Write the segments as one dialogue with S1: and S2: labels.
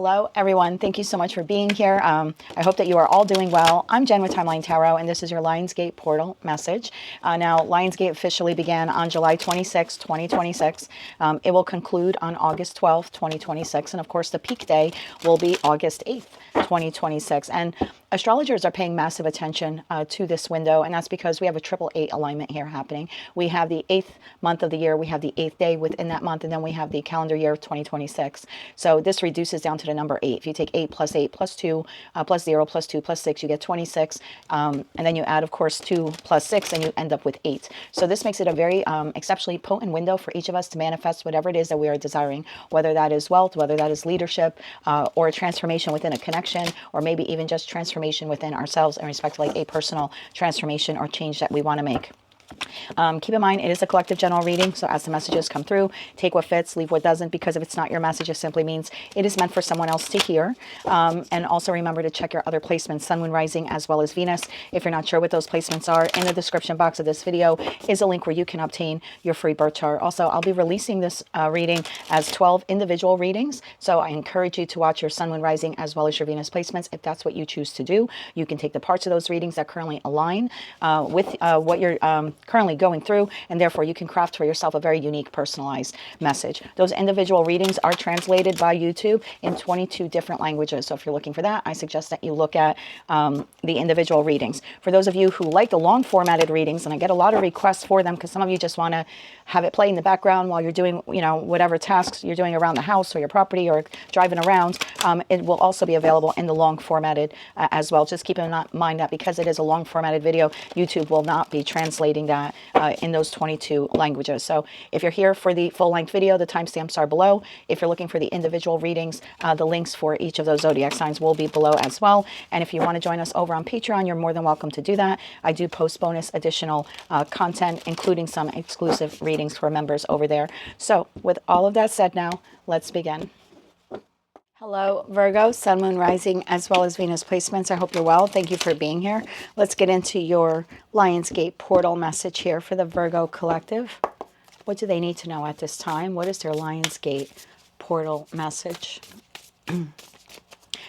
S1: Hello, everyone. Thank you so much for being here. I hope that you are all doing well. I'm Jen with Timeline Tarot, and this is your Lionsgate portal message. Now, Lionsgate officially began on July 26, 2026. It will conclude on August 12th, 2026. And of course, the peak day will be August 8th, 2026. And astrologers are paying massive attention to this window, and that's because we have a 888 alignment here happening. We have the 8th month of the year, we have the 8th day within that month, and then we have the calendar year of 2026. So this reduces down to the number 8. If you take 8 plus 2 plus 0 plus 2 plus 6, you get 26. And then you add, of course, 2 plus 6, and you end up with 8. So this makes it a very exceptionally potent window for each of us to manifest whatever it is that we are desiring, whether that is wealth, whether that is leadership, or a transformation within a connection, or maybe even just transformation within ourselves in respect to like a personal transformation or change that we want to make. Keep in mind, it is a collective general reading, so as the messages come through, take what fits, leave what doesn't, because if it's not your message, it simply means it is meant for someone else to hear. And also remember to check your other placements, Sun, Moon, Rising, as well as Venus. If you're not sure what those placements are, in the description box of this video is a link where you can obtain your free birth chart. Also, I'll be releasing this reading as 12 individual readings, so I encourage you to watch your Sun, Moon, Rising, as well as your Venus placements. If that's what you choose to do, you can take the parts of those readings that currently align with what you're currently going through, and therefore you can craft for yourself a very unique, personalized message. Those individual readings are translated by YouTube in 22 different languages. So if you're looking for that, I suggest that you look at the individual readings. For those of you who like the long formatted readings, and I get a lot of requests for them because some of you just want to have it play in the background while you're doing, whatever tasks you're doing around the house or your property or driving around, it will also be available in the long formatted as well. Just keep in mind that because it is a long formatted video, YouTube will not be translating that in those 22 languages. So if you're here for the full-length video, the timestamps are below. If you're looking for the individual readings, the links for each of those zodiac signs will be below as well. And if you want to join us over on Patreon, you're more than welcome to do that. I do post bonus additional content, including some exclusive readings for members over there. So with all of that said now, let's begin. Hello, Virgo, Sun, Moon, Rising, as well as Venus placements. I hope you're well. Thank you for being here. Let's get into your Lionsgate portal message here for the Virgo collective. What do they need to know at this time? What is their Lionsgate portal message?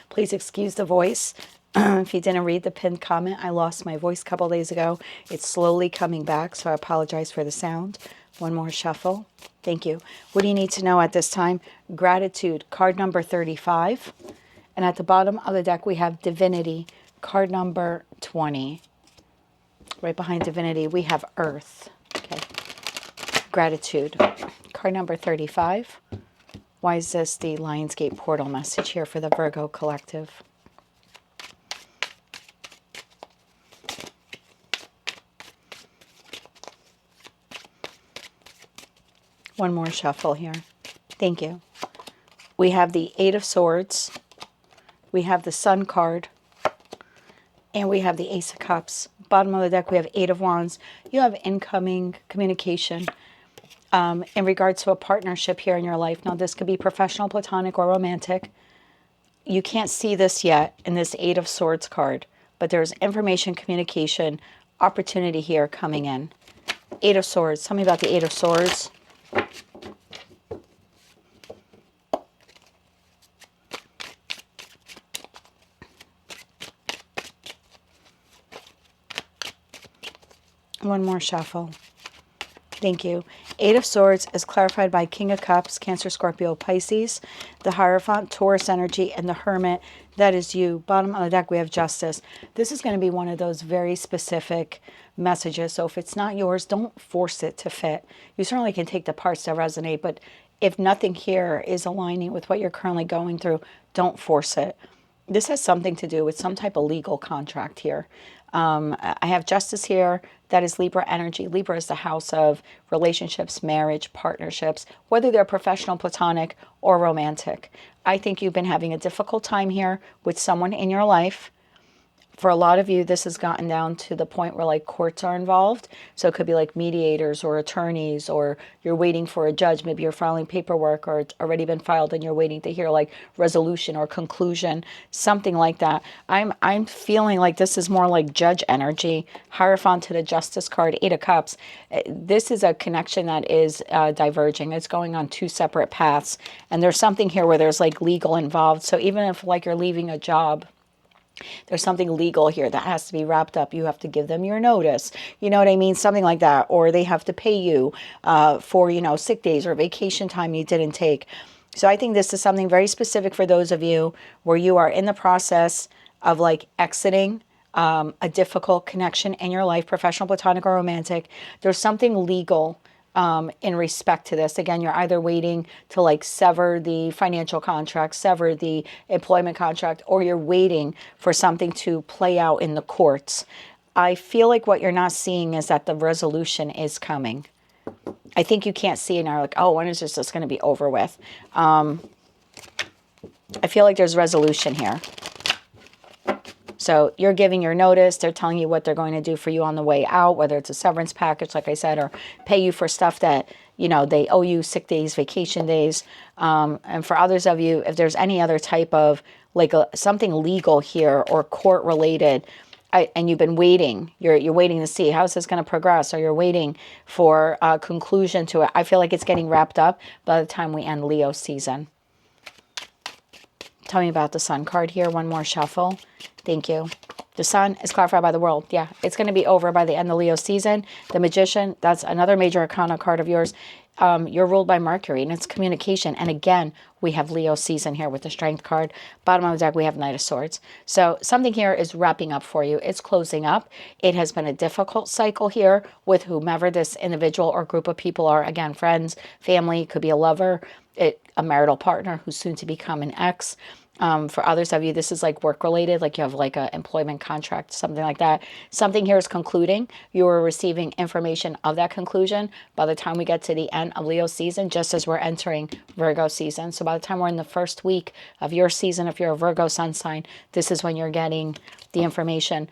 S1: Please excuse the voice. If you didn't read the pinned comment, I lost my voice a couple days ago. It's slowly coming back, so I apologize for the sound. One more shuffle. Thank you. What do you need to know at this time? Gratitude, card number 35. And at the bottom of the deck, we have Divinity, card number 20. Right behind Divinity, we have Earth. Okay. Gratitude, card number 35. Why is this the Lionsgate portal message here for the Virgo collective? One more shuffle here. Thank you. We have the Eight of Swords. We have the Sun card. And we have the Ace of Cups. Bottom of the deck, we have Eight of Wands. You have incoming communication in regards to a partnership here in your life. Now, this could be professional, platonic, or romantic. You can't see this yet in this Eight of Swords card, but there's information, communication, opportunity here coming in. Eight of Swords. Tell me about the Eight of Swords. One more shuffle. Thank you. Eight of Swords is clarified by King of Cups, Cancer, Scorpio, Pisces, the Hierophant, Taurus energy, and the Hermit. That is you. Bottom of the deck, we have Justice. This is going to be one of those very specific messages. So if it's not yours, don't force it to fit. You certainly can take the parts that resonate, but if nothing here is aligning with what you're currently going through, don't force it. This has something to do with some type of legal contract here. I have Justice here. That is Libra energy. Libra is the house of relationships, marriage, partnerships, whether they're professional, platonic, or romantic. I think you've been having a difficult time here with someone in your life. For a lot of you, this has gotten down to the point where like courts are involved. So it could be like mediators or attorneys, or you're waiting for a judge. Maybe you're filing paperwork, or it's already been filed and you're waiting to hear like resolution or conclusion, something like that. I'm feeling like this is more like judge energy. Hierophant to the Justice card, 8 of Cups. This is a connection that is diverging. It's going on 2 separate paths. And there's something here where there's like legal involved. So even if like you're leaving a job, there's something legal here that has to be wrapped up. You have to give them your notice. You know what I mean? Something like that. Or they have to pay you for, you know, sick days or vacation time you didn't take. So I think this is something very specific for those of you where you are in the process of like exiting a difficult connection in your life, professional, platonic, or romantic. There's something legal in respect to this. Again, you're either waiting to like sever the financial contract, sever the employment contract, or you're waiting for something to play out in the courts. I feel like what you're not seeing is that the resolution is coming. I think you can't see it now. Like, oh, when is this just going to be over with? I feel like there's resolution here. So you're giving your notice. They're telling you what they're going to do for you on the way out, whether it's a severance package, like I said, or pay you for stuff that, you know, they owe you, sick days, vacation days. And for others of you, if there's any other type of like something legal here or court related, and you've been waiting, you're waiting to see how is this going to progress, or you're waiting for a conclusion to it. I feel like it's getting wrapped up by the time we end Leo season. Tell me about the Sun card here. One more shuffle. Thank you. The Sun is clarified by the world. Yeah, it's going to be over by the end of Leo season. The Magician, that's another major arcana card of yours. You're ruled by Mercury, and it's communication. And again, we have Leo season here with the Strength card. Bottom of the deck, we have Knight of Swords. So something here is wrapping up for you. It's closing up. It has been a difficult cycle here with whomever this individual or group of people are. Again, friends, family, could be a lover, a marital partner who's soon to become an ex. For others of you, this is like work related, like you have like a employment contract, something like that. Something here is concluding. You are receiving information of that conclusion by the time we get to the end of Leo season, just as we're entering Virgo season. So by the time we're in the first week of your season, if you're a Virgo sun sign, this is when you're getting the information.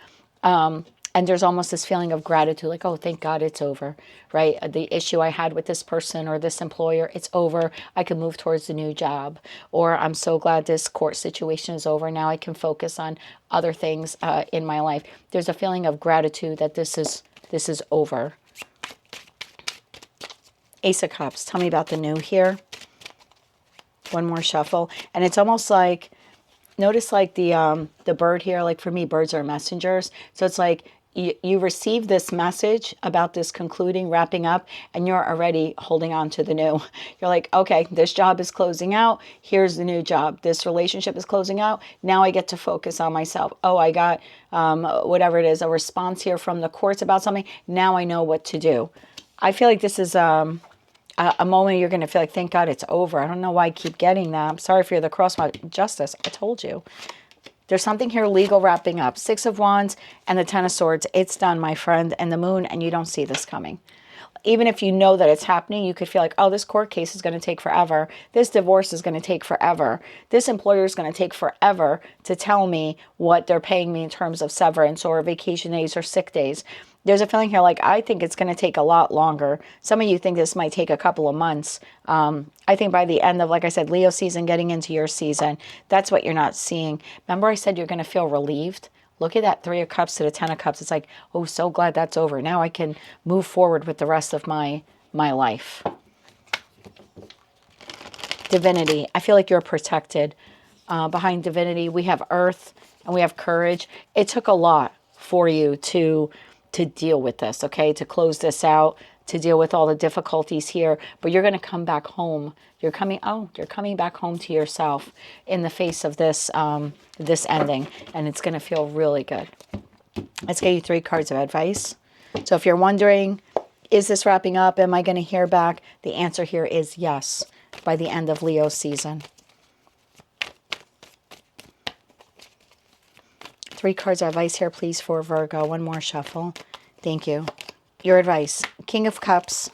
S1: And there's almost this feeling of gratitude, like, oh, thank God it's over, right? The issue I had with this person or this employer, it's over. I can move towards a new job. Or I'm so glad this court situation is over. Now I can focus on other things in my life. There's a feeling of gratitude that this is over. Ace of Cups, tell me about the new here. One more shuffle. And it's almost like, notice like the bird here, like for me, birds are messengers. So it's like you receive this message about this concluding, wrapping up, and you're already holding on to the new. You're like, okay, this job is closing out. Here's the new job. This relationship is closing out. Now I get to focus on myself. Oh, I got whatever it is, a response here from the courts about something. Now I know what to do. I feel like this is a moment you're going to feel like, thank God it's over. I don't know why I keep getting that. I'm sorry if you're the cross justice. I told you. There's something here legal wrapping up. 6 of Wands and the 10 of Swords. It's done, my friend. And the Moon, and you don't see this coming. Even if you know that it's happening, you could feel like, oh, this court case is going to take forever. This divorce is going to take forever. This employer is going to take forever to tell me what they're paying me in terms of severance or vacation days or sick days. There's a feeling here like, I think it's going to take a lot longer. Some of you think this might take a couple of months. I think by the end of, like I said, Leo season, getting into your season, that's what you're not seeing. Remember I said you're going to feel relieved? Look at that 3 of Cups to the 10 of Cups. It's like, oh, so glad that's over. Now I can move forward with the rest of my life. Divinity. I feel like you're protected. Behind Divinity, we have Earth and we have Courage. It took a lot for you to deal with this, okay? To close this out, to deal with all the difficulties here. But you're going to come back home. You're coming back home to yourself in the face of this this ending, and it's going to feel really good. Let's get you 3 cards of advice. So if you're wondering, is this wrapping up? Am I going to hear back? The answer here is yes, by the end of Leo season. 3 cards of advice here, please, for Virgo. One more shuffle. Thank you. Your advice. King of Cups,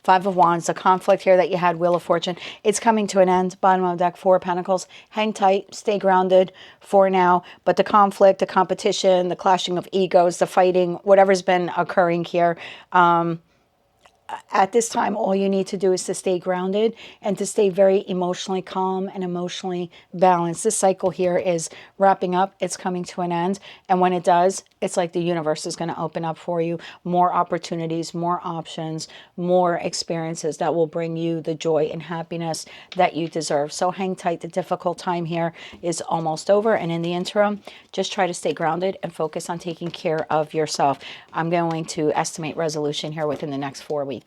S1: Five of Wands, the conflict here that you had, Wheel of Fortune, it's coming to an end. Bottom of deck, Four of Pentacles. Hang tight, stay grounded for now. But the conflict, the competition, the clashing of egos, the fighting, whatever's been occurring here, at this time, all you need to do is to stay grounded and to stay very emotionally calm and emotionally balanced. This cycle here is wrapping up. It's coming to an end. And when it does, it's like the universe is going to open up for you more opportunities, more options, more experiences that will bring you the joy and happiness that you deserve. So hang tight. The difficult time here is almost over. And in the interim, just try to stay grounded and focus on taking care of yourself. I'm going to estimate resolution here within the next 4 weeks.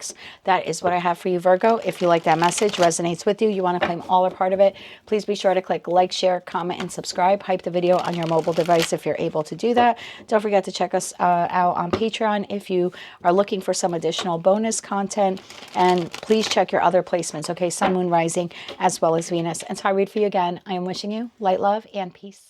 S1: That is what I have for you, Virgo. If you like that message, resonates with you, you want to claim all or part of it, please be sure to click like, share, comment, and subscribe. Hype the video on your mobile device if you're able to do that. Don't forget to check us out on Patreon if you are looking for some additional bonus content. And please check your other placements, okay? Sun, Moon, Rising, as well as Venus. Until I read for you again, I am wishing you light, love, and peace.